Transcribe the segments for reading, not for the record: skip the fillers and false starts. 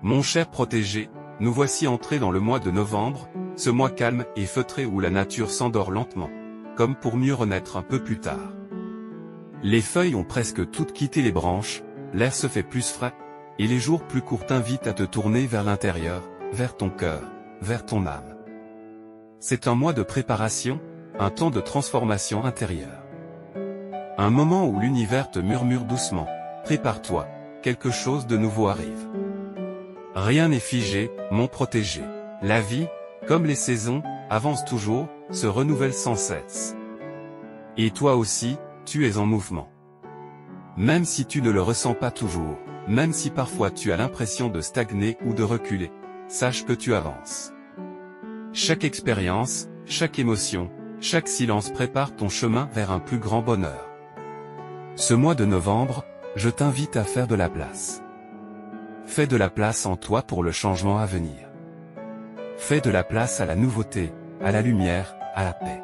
Mon cher protégé, nous voici entrés dans le mois de novembre, ce mois calme et feutré où la nature s'endort lentement, comme pour mieux renaître un peu plus tard. Les feuilles ont presque toutes quitté les branches, l'air se fait plus frais, et les jours plus courts t'invitent à te tourner vers l'intérieur, vers ton cœur, vers ton âme. C'est un mois de préparation, un temps de transformation intérieure. Un moment où l'univers te murmure doucement, prépare-toi, quelque chose de nouveau arrive. Rien n'est figé, mon protégé. La vie, comme les saisons, avance toujours, se renouvelle sans cesse. Et toi aussi, tu es en mouvement. Même si tu ne le ressens pas toujours, même si parfois tu as l'impression de stagner ou de reculer, sache que tu avances. Chaque expérience, chaque émotion, chaque silence prépare ton chemin vers un plus grand bonheur. Ce mois de novembre, je t'invite à faire de la place. Fais de la place en toi pour le changement à venir. Fais de la place à la nouveauté, à la lumière, à la paix.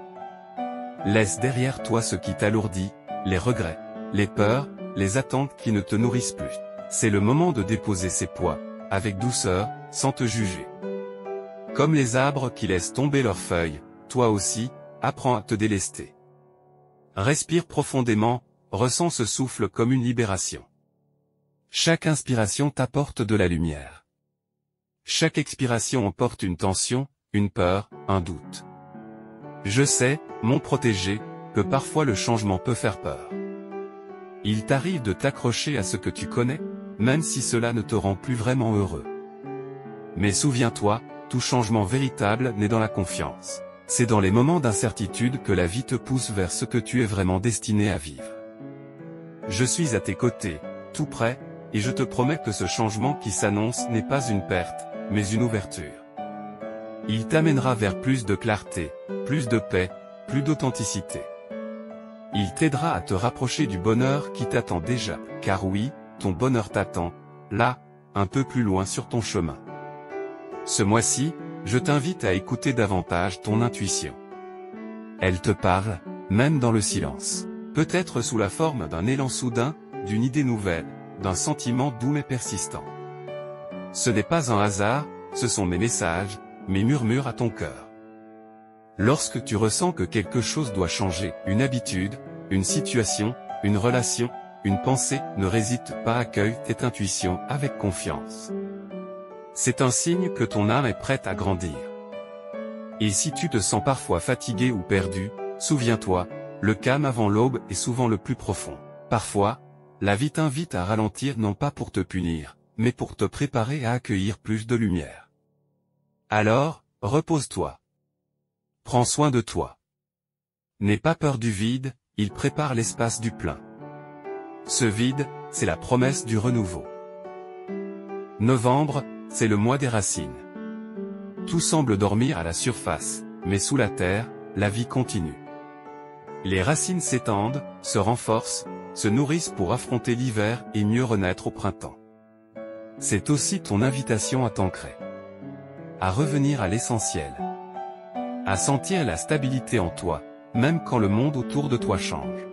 Laisse derrière toi ce qui t'alourdit, les regrets, les peurs, les attentes qui ne te nourrissent plus. C'est le moment de déposer ces poids, avec douceur, sans te juger. Comme les arbres qui laissent tomber leurs feuilles, toi aussi, apprends à te délester. Respire profondément, ressens ce souffle comme une libération. Chaque inspiration t'apporte de la lumière. Chaque expiration emporte une tension, une peur, un doute. Je sais, mon protégé, que parfois le changement peut faire peur. Il t'arrive de t'accrocher à ce que tu connais, même si cela ne te rend plus vraiment heureux. Mais souviens-toi, tout changement véritable naît dans la confiance. C'est dans les moments d'incertitude que la vie te pousse vers ce que tu es vraiment destiné à vivre. Je suis à tes côtés, tout près, et je te promets que ce changement qui s'annonce n'est pas une perte, mais une ouverture. Il t'amènera vers plus de clarté, plus de paix, plus d'authenticité. Il t'aidera à te rapprocher du bonheur qui t'attend déjà, car oui, ton bonheur t'attend, là, un peu plus loin sur ton chemin. Ce mois-ci, je t'invite à écouter davantage ton intuition. Elle te parle, même dans le silence. Peut-être sous la forme d'un élan soudain, d'une idée nouvelle, d'un sentiment doux mais persistant. Ce n'est pas un hasard, ce sont mes messages, mes murmures à ton cœur. Lorsque tu ressens que quelque chose doit changer, une habitude, une situation, une relation, une pensée, ne résiste pas, accueille cette intuition avec confiance. C'est un signe que ton âme est prête à grandir. Et si tu te sens parfois fatigué ou perdu, souviens-toi, le calme avant l'aube est souvent le plus profond. Parfois, la vie t'invite à ralentir non pas pour te punir, mais pour te préparer à accueillir plus de lumière. Alors, repose-toi. Prends soin de toi. N'aie pas peur du vide, il prépare l'espace du plein. Ce vide, c'est la promesse du renouveau. Novembre, c'est le mois des racines. Tout semble dormir à la surface, mais sous la terre, la vie continue. Les racines s'étendent, se renforcent, se nourrissent pour affronter l'hiver et mieux renaître au printemps. C'est aussi ton invitation à t'ancrer. À revenir à l'essentiel. À sentir la stabilité en toi, même quand le monde autour de toi change.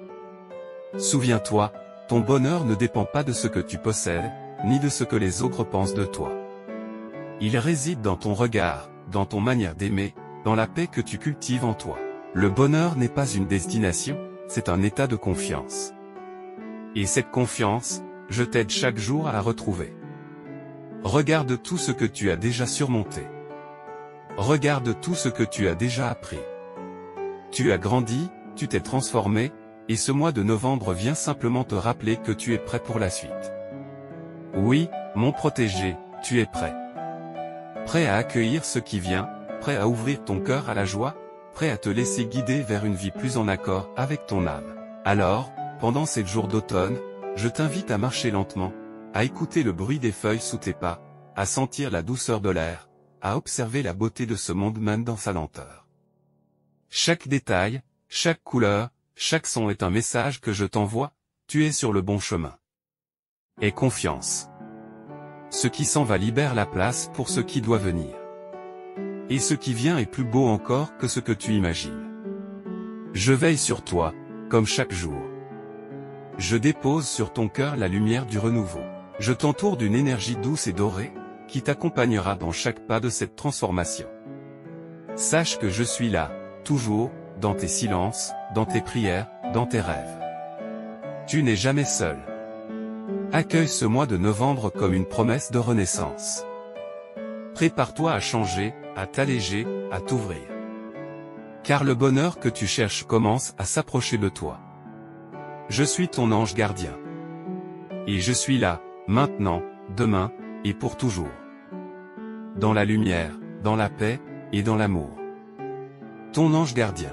Souviens-toi, ton bonheur ne dépend pas de ce que tu possèdes, ni de ce que les autres pensent de toi. Il réside dans ton regard, dans ton manière d'aimer, dans la paix que tu cultives en toi. Le bonheur n'est pas une destination, c'est un état de confiance. Et cette confiance, je t'aide chaque jour à la retrouver. Regarde tout ce que tu as déjà surmonté. Regarde tout ce que tu as déjà appris. Tu as grandi, tu t'es transformé, et ce mois de novembre vient simplement te rappeler que tu es prêt pour la suite. Oui, mon protégé, tu es prêt. Prêt à accueillir ce qui vient, prêt à ouvrir ton cœur à la joie, prêt à te laisser guider vers une vie plus en accord avec ton âme. Alors, pendant ces jours d'automne, je t'invite à marcher lentement, à écouter le bruit des feuilles sous tes pas, à sentir la douceur de l'air, à observer la beauté de ce monde même dans sa lenteur. Chaque détail, chaque couleur, chaque son est un message que je t'envoie, tu es sur le bon chemin. Aie confiance. Ce qui s'en va libère la place pour ce qui doit venir. Et ce qui vient est plus beau encore que ce que tu imagines. Je veille sur toi, comme chaque jour. Je dépose sur ton cœur la lumière du renouveau. Je t'entoure d'une énergie douce et dorée, qui t'accompagnera dans chaque pas de cette transformation. Sache que je suis là, toujours, dans tes silences, dans tes prières, dans tes rêves. Tu n'es jamais seul. Accueille ce mois de novembre comme une promesse de renaissance. Prépare-toi à changer, à t'alléger, à t'ouvrir. Car le bonheur que tu cherches commence à s'approcher de toi. Je suis ton ange gardien. Et je suis là, maintenant, demain, et pour toujours. Dans la lumière, dans la paix, et dans l'amour. Ton ange gardien.